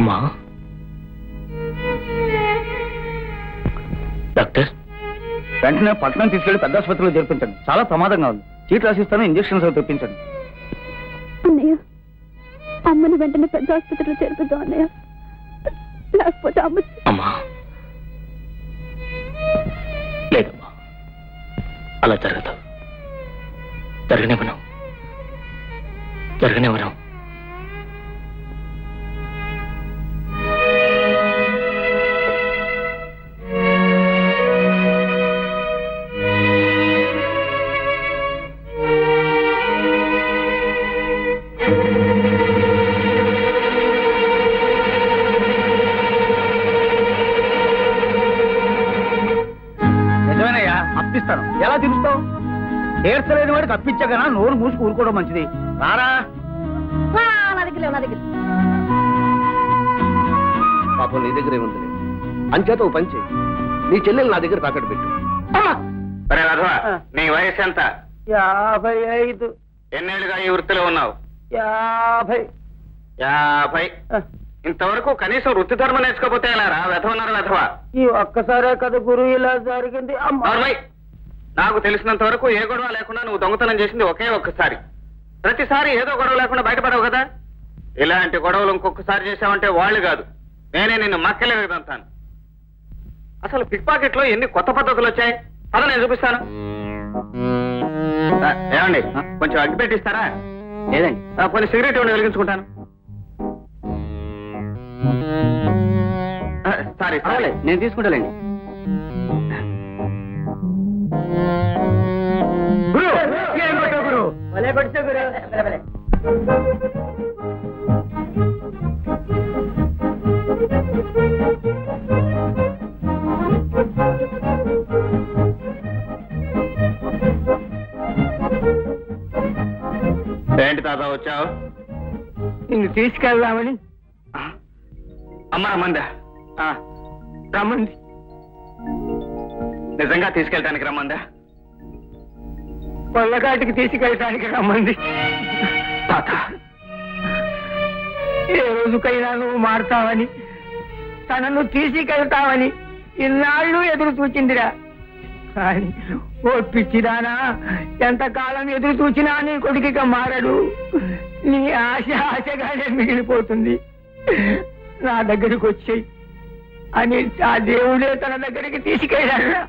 అమ్మా డాక్టర్, వెంటనే పట్టణం తీసుకెళ్లి పెద్ద ఆసుపత్రిలో చేర్పించండి. చాలా ప్రమాదంగా ఉంది. చీట్ రాసిస్తాను, ఇంజక్షన్స్ అవి తెప్పించండి. అన్నయ్య, అమ్మని వెంటనే పెద్ద ఆసుపత్రిలో చేర్పిద్దాం అన్నయ్య. లేకపోతే అమ్మ. అమ్మా లేదమ్మా, అలా జరగదు. జరగనివ్వను. నిజమేనయ్యా, అప్పిస్తాను. ఎలా తిరుగుతావు? తీర్చలేని వాడికి అప్పించగనా నోరు మూసుకు ఊరుకోవడం మంచిది. రారా. పాపం నీ దగ్గరే ఉంది. అంచేత ఓ పని చేయి, నీ చెల్లెలు నా దగ్గర తాకట్టు పెట్టు. నీ వయసు ఎంత? 55. ఎన్నేళ్ళుగా ఈ వృత్తిలో ఉన్నావు? 50. 50. ఇంతవరకు కనీసం వృత్తి ధర్మం నేర్చుకోపోతే ఎలా రా? వెధవన్నారు వెధవ. ఈ ఒక్కసారే కదా గురువు ఇలా జరిగింది. నాకు తెలిసినంత వరకు ఏ గొడవ లేకుండా నువ్వు దొంగతనం చేసింది ఒకే ఒక్కసారి. ప్రతిసారి ఏదో గొడవ లేకుండా బయటపడవు కదా. ఇలాంటి గొడవలు ఇంకొకసారి చేశావంటే వాళ్ళు కాదు, నేనే నిన్ను మక్కలేదంతాను. అసలు పిక్ పాకెట్ లో ఎన్ని కొత్త పద్ధతులు వచ్చాయి. పద నేను చూపిస్తాను. ఏమండి, కొంచెం అగ్గి పెట్టిస్తారా? లేదండి. కొన్ని సిగరెట్ ఇవ్వండి, వెలిగించుకుంటాను. సారీ, నేను తీసుకుంటానండి. ఏంటి తాత వచ్చావు? నిన్ను తీసుకెళ్దామని. అమ్మ రమ్మందా? రమ్మంది. నిజంగా తీసుకెళ్ళటానికి రమ్మందా? పొల్లకాటికి తీసుకెళ్ళటానికి రమ్మంది. తాత, ఏ రోజుకైనా నువ్వు మారుతావని, తనను తీసుకెళ్తావని ఇన్నాళ్ళు ఎదురు చూచిందిరా. కానీ ఓ పిచ్చిదానా, ఎంతకాలం ఎదురు చూచినా నీ కొడుకిక మారడు. నీ ఆశ ఆశగానే మిగిలిపోతుంది. నా దగ్గరికి వచ్చేయి అని ఆ దేవుడే తన దగ్గరికి తీసుకెళ్ళాడా?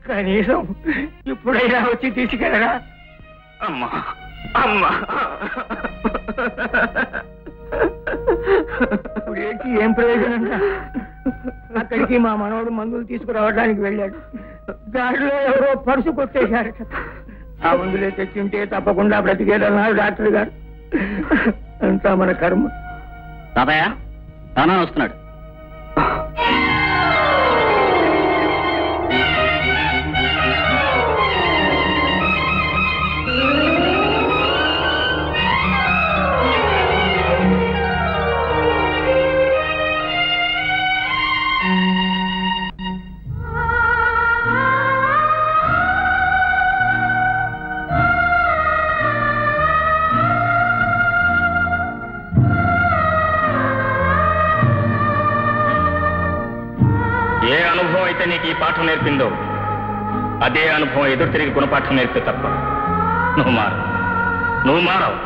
కనీసం ఇప్పుడైనా వచ్చి తీసుకెళ్ళరా? అమ్మా అమ్మా, ఇప్పుడేంటి, ఏం ప్రయోజనం? అక్కడికి మా మనవడు మందులు తీసుకురావడానికి వెళ్ళాడు. దాంట్లో ఎవరో పరుసు కొట్టేశారట. ఆ మందులే తెచ్చింటే తప్పకుండా బ్రతికేదన్నారు డాక్టర్ గారు. అంతా మన కర్మ. తాతయ్య తానా వస్తున్నాడు. ఏ అనుభవం అయితే నీకు ఈ పాఠం నేర్పిందో అదే అనుభవం ఎదురు తిరిగి గుణపాఠం నేర్పే తప్ప నువ్వు మారవు.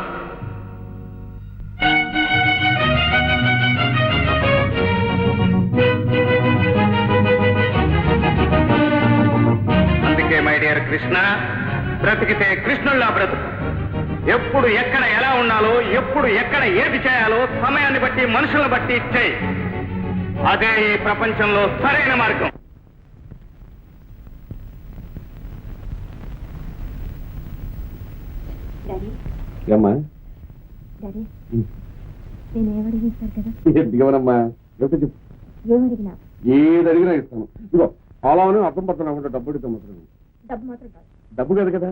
అందుకే మై డియర్ కృష్ణ, బ్రతికితే కృష్ణుల్లా బ్రతుకు. ఎప్పుడు ఎక్కడ ఎలా ఉండాలో, ఎప్పుడు ఎక్కడ ఏది చేయాలో సమయాన్ని బట్టి మనుషులను బట్టి చేయి. అదే ఈ ప్రపంచంలో సరైన మార్గం. ఏమ్మా నేనేమడిగిస్తారు కదా? దిగవనమ్మా, చెప్పు. ఏమడిగినా? ఏది అడిగినా ఇస్తాను. ఇదిగో అలానే అర్థం పడుతున్నా ఉంటే డబ్బు అడిగితే మాత్రం. డబ్బు మాత్రం కాదు. డబ్బు కాదు కదా,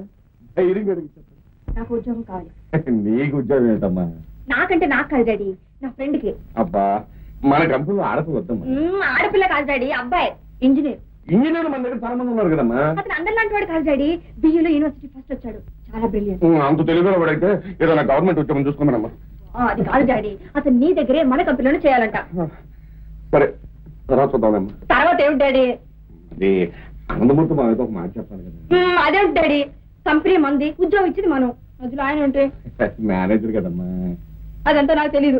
ధైర్యంగా అడిగి చెప్పండి. నాకు ఉద్యోగం కావాలి. నీకు ఉద్యోగం ఏంటమ్మా? నాకంటే నాకు కాదు డాడీ, నా ఫ్రెండ్ కి. అబ్బా, మన కంపెనీలో ఆడపిల్ల వద్దమ్మా. ఆడపిల్ల కాదు డాడీ, అబ్బాయి ఇంజనీర్. ఇంజనీర్ మన దగ్గర చాలా మంది ఉన్నారు కదమ్మా. అతను అందరిలాంటి వాడు కాదు డాడీ, బియ్యూలో యూనివర్సిటీ ఫస్ట్ వచ్చాడు. చాలా బ్రిలియంట్. అంత తెలుగులో వాడైతే ఏదైనా గవర్నమెంట్ ఉద్యోగం చూసుకోమనమ్మా. అది కాదు డాడీ, అతను నీ దగ్గరే మన కంపెనీలో చేయాలంట. సరే తర్వాత చూద్దామమ్మా. తర్వాత ఏమిటి డాడీ? అది ఆనందమూర్తి మా ఒక మాట చెప్పాలి కదా. అదేమిటి డాడీ, కంపెనీ మంది, ఉద్యోగం ఇచ్చింది మనం, మధ్యలో ఆయన ఉంటే మేనేజర్ కదమ్మా. అదంతా నాకు తెలీదు.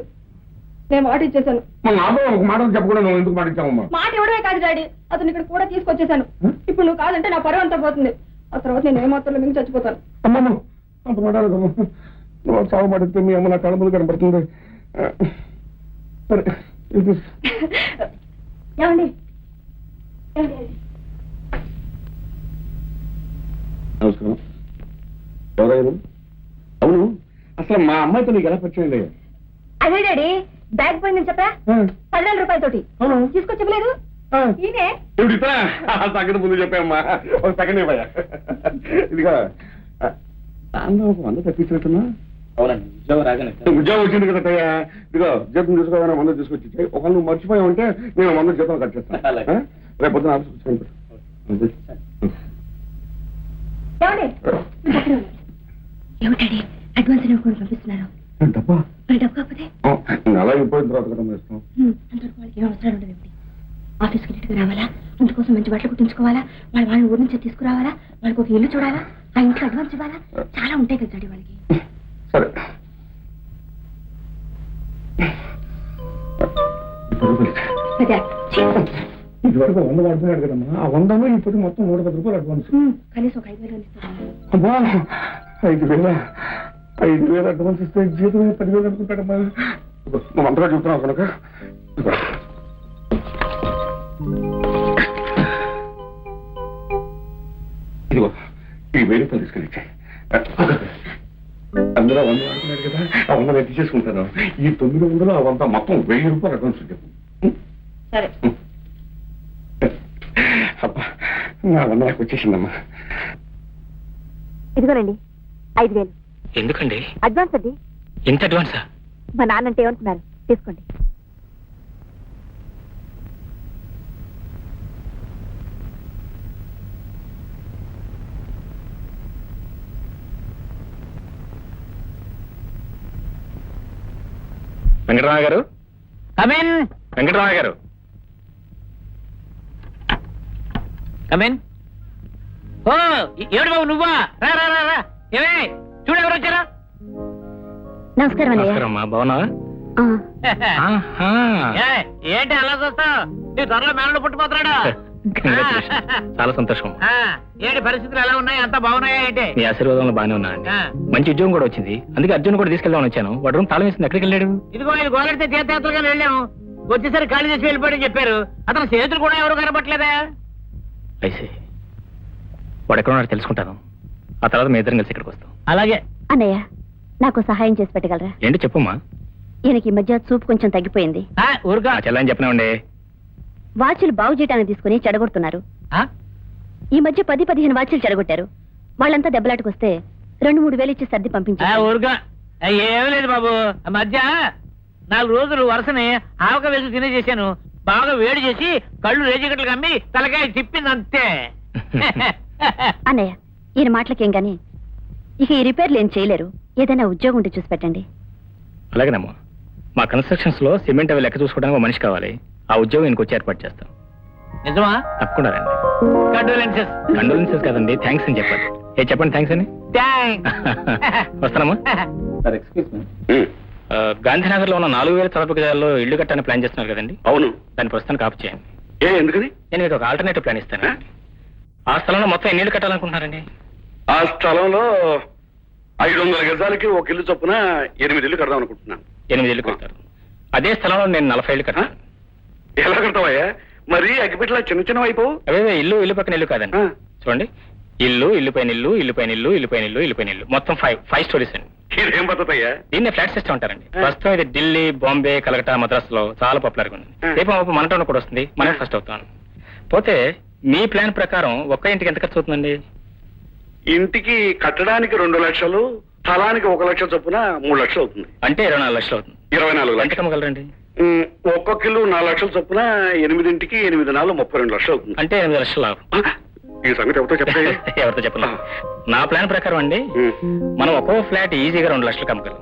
నేను మాట ఇచ్చేసాను. నాతో ఒక మాట చెప్పకుండా నువ్వు ఎందుకు మాట ఇచ్చావమ్మా? మాట ఇవ్వడమే కాదు డాడీ, అతను ఇక్కడ కూడా తీసుకొచ్చేసాను. ఇప్పుడు నువ్వు కాదంటే నా పరువు అంతా పోతుంది. ఆ తర్వాత నేను ఏమాత్రం మింగి చచ్చిపోతాను. అమ్మమ్మ అంత మాట్లాడదమ్మా. నువ్వు చావు పడితే మీ అమ్మ నా కళ్ళ ముందు కనపడుతుంది. సరే ఏమండి? నమస్కారం. ఎవరైనా? అవును, అసలు మా అమ్మాయితో నీకు ఎలా పరిచయం? అదే డాడీ, బ్యాగ్ పోయిందని చెప్పా, 10,000 రూపాయలతోటి తీసుకొచ్చలేదు. ఈయనే సంగతి ముందు చెప్పామ్మా. ఒక సెకండ్ ఇవ్వయా. ఇదిగా దానిలో ఒక 100 తప్పించినట్టున్నా. అవునండి, ఉద్యోగం రాగానే ఉద్యోగం వచ్చింది కదా. ఇదిగో జీతం తీసుకోవాలని 100 తీసుకొచ్చి ఒకవేళ నువ్వు మర్చిపోయావంటే నేను 100 జీతం కట్ చేస్తాను. అలాగే. రేపు పొద్దున ఆఫీస్కి వచ్చి ఏమిటండి అడ్వాన్స్ కూడా పంపిస్తున్నారు? డబ్బా డబ్బు కాకపోతే నెల అయిపోయిన తర్వాత కదా ఇస్తాం. అంతవరకు వాళ్ళకి ఏం అవసరాలు ఉండదు. ఏమిటి ఆఫీస్కి నీట్గా రావాలా, అందుకోసం మంచి బట్టలు కుట్టించుకోవాలా, వాళ్ళని ఊరి నుంచి తీసుకురావాలా, వాళ్ళకి ఒక ఇల్లు చూడాలా, ఆ ఇంట్లో అడ్వాన్స్ ఇవ్వాలా, చాలా ఉంటాయి కదా డాడీ వాళ్ళకి. సరే ఇది వరకు 100 వాడుతున్నాడు కదమ్మా. ఆ 100 ఇప్పుడు మొత్తం 110 రూపాయలు అడ్వాన్స్. కనీసం ఒక 5,000 ఇస్తారు. అమ్మా 5,000 అడ్వాన్స్ ఇస్తే జీతం 10,000 అనుకుంటాడమ్మా. నువ్వు అంతగా చూస్తున్నావు కనుక ఇదిగో ఈ 1000 రూపాయలు తీసుకెళ్ళి అందులో 100 వాడుతున్నాడు కదా. ఆ 100 ఎత్తి చేసుకుంటాను. ఈ 900 ఆ 100 మొత్తం 1000 రూపాయలు అడ్వాన్స్ చెప్పు. సరే అబ్బా నా 100 నాకు వచ్చేసిందమ్మా. ఇదిగోనండి 5,000 ఎందుకండి అడ్వాన్స్ అండి. ఇంత అడ్వాన్సా? మా నాన్నంటే ఏమనుకున్నారు, తీసుకోండి. వెంకటరామ గారు, కమిన్ వెంకటరామ గారు, కమిన్. ఓ ఏడు బాబు నువ్వా? రా రా రా రా. ఏమే చూడు ఎవరు వచ్చారా? నమస్కారం నమస్కారం అమ్మా, బాగున్నావా? ఆహా. ఏంటి అలా చూస్తావు? నీ త్వరలో మేనలు పుట్టిపోతున్నాడా? Congratulations. చాలా సంతోషం. ఏంటి పరిస్థితులు ఎలా ఉన్నాయి? అంతా బాగున్నాయా ఏంటి? మీ ఆశీర్వాదంలో బాగానే ఉన్నానండి. మంచి ఉద్యోగం కూడా వచ్చింది, అందుకే అర్జున్ కూడా తీసుకెళ్దామని వచ్చాను. వాడు రూమ్ తాళం వేసింది, ఎక్కడికి వెళ్ళాడు? ఇదిగో ఇది గోలెడితే తీర్థయాత్రగా వెళ్ళాము, వచ్చేసరికి ఖాళీ చేసి వెళ్ళిపోయాడని చెప్పారు. అతను స్నేహితులు కూడా ఎవరు కనపట్లేదా? అయితే వాడు ఎక్కడ ఉన్నాడో తెలుసుకుంటాను. ఆ తర్వాత మీ ఇద్దరం కలిసి ఇక్కడికి వస్తాం. అలాగే. అన్నయ్య, నాకు సహాయం చేసి పెట్టగలరా? ఏంటి చెప్పమ్మా. ఈయనకి ఈ మధ్య చూపు కొంచెం తగ్గిపోయింది. ఊరుగా చెల్లని చెప్పినామండి. వాచ్లు బాగు చేయడానికి తీసుకుని చెడగొడుతున్నారు. ఈ మధ్య 10-15 వాచ్లు చెడగొట్టారు. వాళ్ళంతా దెబ్బలాటకొస్తే 2-3 వేలు ఇచ్చి సర్ది పంపించారు. ఊరుగా ఏమీ లేదు బాబు. ఆ మధ్య 4 రోజులు వరుసని ఆవక వేసి తినేసేసాను. బాగా వేడి చేసి కళ్ళు రేజిగట్లు కమ్మి తలకాయ తిప్పింది అంతే. అన్నయ్య, ఈయన మాటలకేం గాని ఇక ఈ రిపేర్లు ఏం చేయలేరు. ఏదైనా ఉద్యోగం ఉంటే చూసి పెట్టండి. అలాగేనమ్మా. మా కన్స్ట్రక్షన్స్ లో సిమెంట్ అవి లెక్క చూసుకోవడానికి ఒక మనిషి కావాలి. ఆ ఉద్యోగం ఇంకొచ్చి ఏర్పాటు చేస్తాం. నిజమా? తప్పకుండా రండి. కండోలెన్సెస్. కండోలెన్సెస్ కాదండి, థ్యాంక్స్ అని చెప్పండి. చెప్పండి థ్యాంక్స్ అని. వస్తానమ్మా. సార్ ఎక్స్క్యూజ్ మీ, గాంధీనగర్ లో ఉన్న 4,000 చదరపు గజాల్లో ఇల్లు కట్టాలని ప్లాన్ చేస్తున్నారు కదండి. అవును. దాని ప్రస్తుతానికి ఆపు చేయండి. ఎందుకని? నేను మీకు ఒక ఆల్టర్నేటివ్ ప్లాన్ ఇస్తాను. ఆ స్థలంలో మొత్తం ఎన్ని ఇల్లు కట్టాలనుకుంటున్నారండి? ఆ స్థలంలో 500 గజాలకి ఒక ఇల్లు చొప్పున 8 ఇల్లు కడదాం అనుకుంటున్నాను. 8 ఇల్లు కడతారు. అదే స్థలంలో నేను 40 ఇల్లు కట్టాను. ఎలా కడతావయ్యా? మరి అగ్గిపెట్టలా చిన్న చిన్న అయిపోవు. అవే ఇల్లు పక్కన ఇల్లు కాదండి. చూడండి, ఇల్లు పైన ఇల్లు, ఇల్లు పైన ఇల్లు, ఇల్లు పైన ఇల్లు, ఇల్లు పైన ఇల్లు, మొత్తం 5 స్టోరీస్ అండి. ఇదేం పద్ధతి అయ్యా? దీన్ని ఫ్లాట్ సిస్టమ్ అంటారండి. ప్రస్తుతం ఇది ఢిల్లీ, బాంబే, కలకట్టా, మద్రాస్ లో చాలా పాపులర్ గా ఉంది. రేపు మన టౌన్ కూడా వస్తుంది. మనం ఫస్ట్ అవుతాను. పోతే మీ ప్లాన్ ప్రకారం ఒక్క ఇంటికి ఎంత ఖర్చు అవుతుందండి? ఇంటికి కట్టడానికి 2 లక్షలు, స్థలానికి 1 లక్ష చొప్పున 3 లక్షలు అవుతుంది. అంటే 24 లక్షలు అవుతుంది. 24 ఎంత లక్షలు. కమ్మగలరండి? ఒక్కొక్క ఇల్లు 4 లక్షల చొప్పున 8 ఇంటికి 8 4 32 లక్షలు అవుతుంది. అంటే 8 లక్షలు లాభం. ఈ సంగతి ఎవరితో చెప్పే ఎవరితో చెప్పను. నా ప్లాన్ ప్రకారం అండి, మనం ఒక్కో ఫ్లాట్ ఈజీగా 2 లక్షలు కమ్మగలం.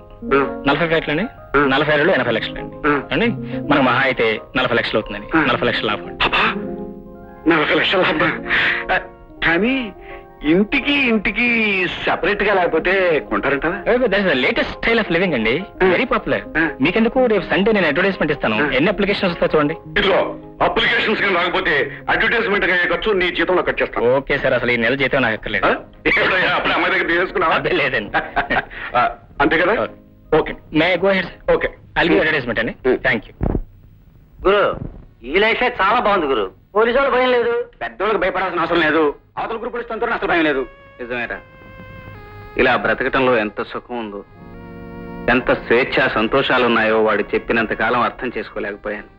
40 ఫ్లాట్లండి, 40 ఏళ్ళు 80 లక్షలండి అండి. మనకు మహా అయితే 40 లక్షలు అవుతుందండి. 40 లక్షల లాభం అండి. 40 లక్షల లాభం. కానీ ఇంటికి సెపరేట్ గా లేకపోతే కొంటారంటారా? లేటెస్ట్ స్టైల్ ఆఫ్ లివింగ్ అండి, వెరీ పాపులర్. మీకెందుకు రేపు సండే నేను అడ్వర్టైజ్మెంట్ ఇస్తాను, ఎన్ని అప్లికేషన్స్ వస్తాయి చూడండి. ఇదిగో అప్లికేషన్స్ కానీ రాకపోతే అడ్వర్టైజ్మెంట్ ఖర్చు నీ జీతంలో కట్ చేస్తాను. ఓకే సార్, అసలు ఈ నెల జీతం నాకు ఎక్కర్లేదు. అప్పుడు అమ్మాయి దగ్గర తీసుకున్నావా? అదే లేదండి. అంతే కదా? Okay, may go ahead. Okay, I'll give advertisement అండి. Thank you. గురు, ఈ లైఫ్ చాలా బాగుంది గురు. పోలీసు వాళ్ళు భయం లేదు, పెద్దోళ్ళకి భయపడాల్సిన అవసరం లేదు, అవతల గ్రూప్ ఇష్టంతో నష్ట భయం లేదు. నిజమేరా, ఇలా బ్రతకటంలో ఎంత సుఖం ఉందో, ఎంత స్వేచ్ఛ సంతోషాలు ఉన్నాయో వాడు చెప్పినంత కాలం అర్థం చేసుకోలేకపోయాను.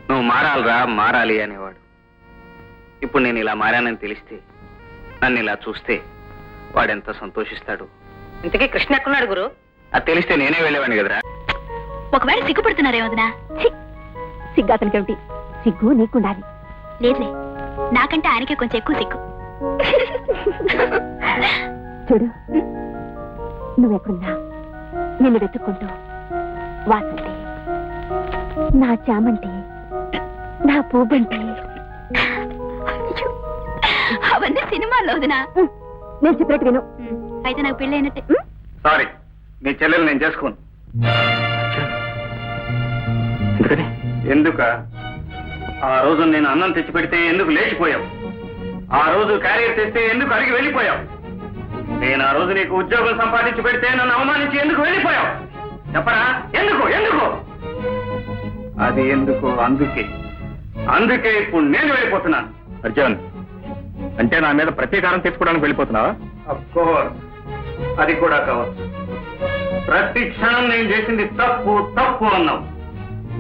నువ్వు మారాలిరా, మారాలి అనేవాడు. ఇప్పుడు నేను ఇలా మారానని తెలిస్తే, నన్ను ఇలా చూస్తే వాడెంత సంతోషిస్తాడు. ఇంతకీ కృష్ణ ఎక్కడున్నాడు గురు? అది తెలిస్తే నేనే వెళ్ళేవాడిని కదరా. ఒకవేళ సిగ్గుపడుతున్నారే వదినా? సిగ్గు అతనికి ఏమిటి? సిగ్గు నీకుండాలి. లేదులే, నాకంటే ఆయనకే కొంచెం ఎక్కువ సిగ్గు. చూడు, నువ్వెక్కడున్నా నిన్ను వెతుక్కుంటూ వాసంతి, నా చామంతి, నా పూబంటి, అవన్నీ సినిమాల్లో వదినా. నేను చెప్పినట్టు విను. అయితే నాకు పెళ్ళి అయినట్టే. సారీ, మీ చెల్లెలు నేను చేసుకోను. ఎందుక? ఆ రోజు నేను అన్నం తెచ్చి పెడితే ఎందుకు లేచిపోయావు? ఆ రోజు క్యారియర్ తెస్తే ఎందుకు అడిగి వెళ్ళిపోయావు? నేను ఆ రోజు నీకు ఉద్యోగం సంపాదించి పెడితే నన్ను అవమానించి ఎందుకు వెళ్ళిపోయావు? చెప్పరా, ఎందుకు? అది ఎందుకు? అందుకే ఇప్పుడు నేను వెళ్ళిపోతున్నాను. అర్జున్, అంటే నా మీద ప్రతీకారం తెచ్చుకోవడానికి వెళ్ళిపోతున్నావా? అఫ్కోర్స్, అది కూడా కావచ్చు. ప్రతి క్షణం నేను చేసింది తప్పు అన్నావు.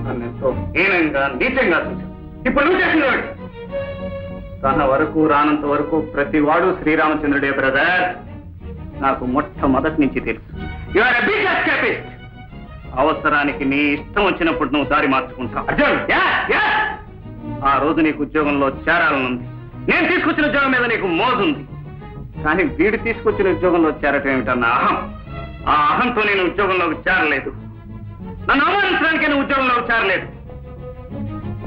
నన్ను ఎంతో హీనంగా, నీచంగా చూశావు. ఇప్పుడు నువ్వు చేసింది ఏమిటి? తన వరకు రానంత వరకు ప్రతి వాడు శ్రీరామచంద్రుడే బ్రదర్. నాకు మొట్టమొదటి నుంచి తెలుసు. You are a big escapist. అవసరానికి నీ ఇష్టం వచ్చినప్పుడు నువ్వు దారి మార్చుకుంటావు. అర్జున్, ఆ రోజు నీకు ఉద్యోగంలో చేరాలనుంది. నేను తీసుకొచ్చిన ఉద్యోగం మీద నీకు మోజుంది. కానీ వీడు తీసుకొచ్చిన ఉద్యోగంలో చేరటం ఏమిటన్న అహం. ఆ అహంతో నేను ఉద్యోగంలోకి చేరలేదు. నన్ను అవమానించడానికి నేను ఉద్యోగంలోకి చేరలేదు.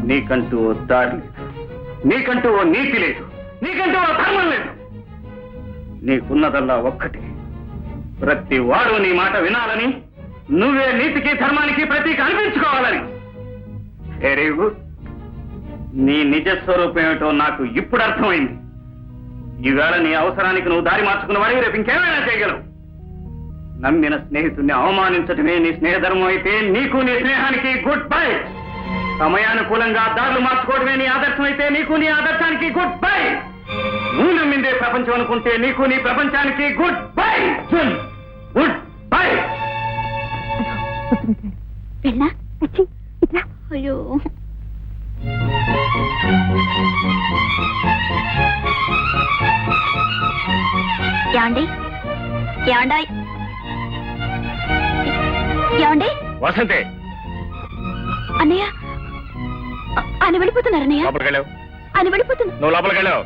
నీకంటూ ఓ దారి లేదు, నీకంటూ ఓ నీతి లేదు, నీకంటూ ఓ ధర్మం లేదు. నీకున్నదల్లా ఒక్కటి, ప్రతి వాడు నీ మాట వినాలని, నువ్వే నీతికి ధర్మానికి ప్రతీక అనిపించుకోవాలని. Very good. నీ నిజ స్వరూపం ఏమిటో నాకు ఇప్పుడు అర్థమైంది. ఈవేళ నీ అవసరానికి నువ్వు దారి మార్చుకున్న వాడివి, రేపు ఇంకేమైనా చేయగలవు. నమ్మిన స్నేహితుడిని అవమానించటమే నీ స్నేహధర్మం అయితే నీకు నీ స్నేహానికి గుడ్ బై. సమయానుకూలంగా దారులు మార్చుకోవడమే నీ ఆదర్శం అయితే నీకు నీ ఆదర్శానికి గుడ్ బై. నువ్వు నమ్మిందే ప్రపంచం అనుకుంటే నీకు నీ ప్రపంచానికి గుడ్ బై. Good bye. అయ్యో, ఏమండి వసంతే, అన్నయ్య, ఆయన వెళ్ళిపోతున్నారు. అన్నయ్య, లోపలికి వెళ్ళావు. ఆయన వెళ్ళిపోతున్నా. నువ్వు లోపలికి వెళ్ళావు.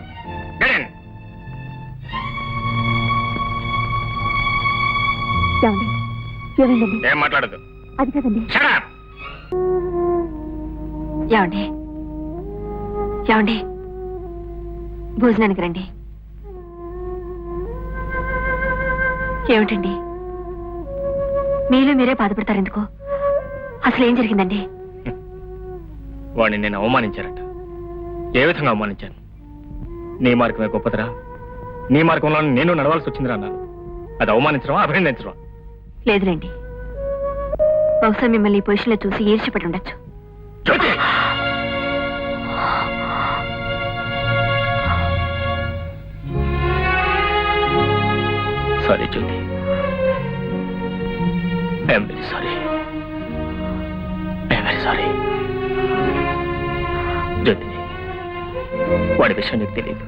ఏం మాట్లాడదు. అది కదండి. ఏమండి, భోజనానికి రండి. ఏమిటండి, మీలో మీరే బాధపడతారు ఎందుకు? అసలు ఏం జరిగిందండి? వాడిని నేను అవమానించారట. ఏ విధంగా అవమానించాను? నీ మార్గమే గొప్పదిరా, నీ మార్గంలో నేను నడవాల్సి వచ్చిందిరా అన్నాను. అది అవమానించడం, అభినందించడం లేదులేండి. బహుశా మిమ్మల్ని ఈ పొజిషన్లో చూసి ఈర్ష్యపడి ఉండొచ్చు. Jyothi, sorry Jyothi, I'm very sorry, I'm very sorry. Jyothi, వాడి విషయం నీకు తెలియదు.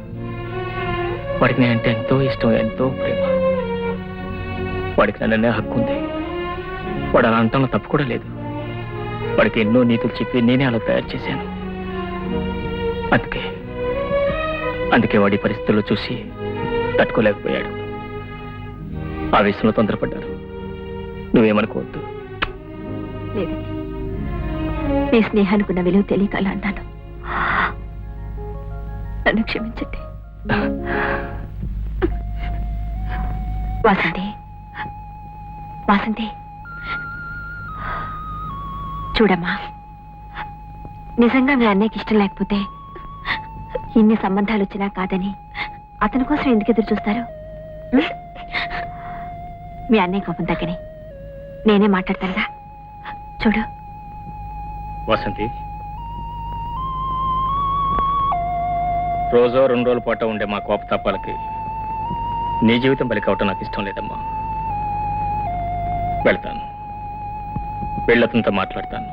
వాడికి నేనంటే ఎంతో ఇష్టం, ఎంతో ప్రేమ. వాడికి నన్నే హక్కు ఉంది. వాడు అలా అంటంలో తప్పు కూడా లేదు. వాడికి ఎన్నో నీతులు చెప్పి నేనే అలా తయారు చేశాను. అందుకే అందుకే వాడి పరిస్థితుల్లో చూసి తట్టుకోలేకపోయాడు. ఆవేశంలో తొందరపడ్డారు. నువ్వేమనుకోవద్దు. లేదండి, మీ స్నేహానికి ఉన్న విలువ తెలియక అలా అన్నాను. నన్ను క్షమించండి. వాసంతి, వాసంతి, చూడమ్మా, నిజంగా మీ అన్నయ్యకి ఇష్టం లేకపోతే ఇన్ని సంబంధాలు వచ్చినా కాదని అతని కోసం ఎందుకు ఎదురు చూస్తారు? మీ అన్నయ్య కోపం తగ్గని నేనే మాట్లాడతానుగా. చూడు వసంతి, రోజో 2 రోజుల పాటు ఉండే మా కోపతాపాలకి నీ జీవితం బలి కావటం నాకు ఇష్టం లేదమ్మా. వెళ్తాను, వెళ్ళతంతో మాట్లాడతాను.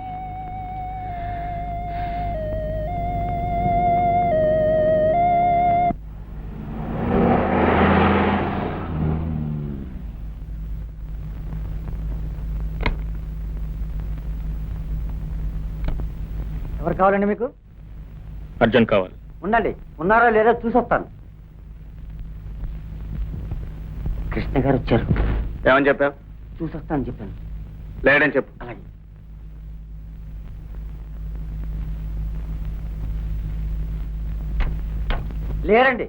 ఎవరు కావాలండి మీకు? అర్జున్ కావాలి. ఉండండి, ఉన్నారో లేదో చూసొస్తాను. కృష్ణ గారు వచ్చారు. ఏమని చెప్పావు? చూసొస్తాను చెప్పాను. లేడని చెప్పు. అలాగే. లేరండి.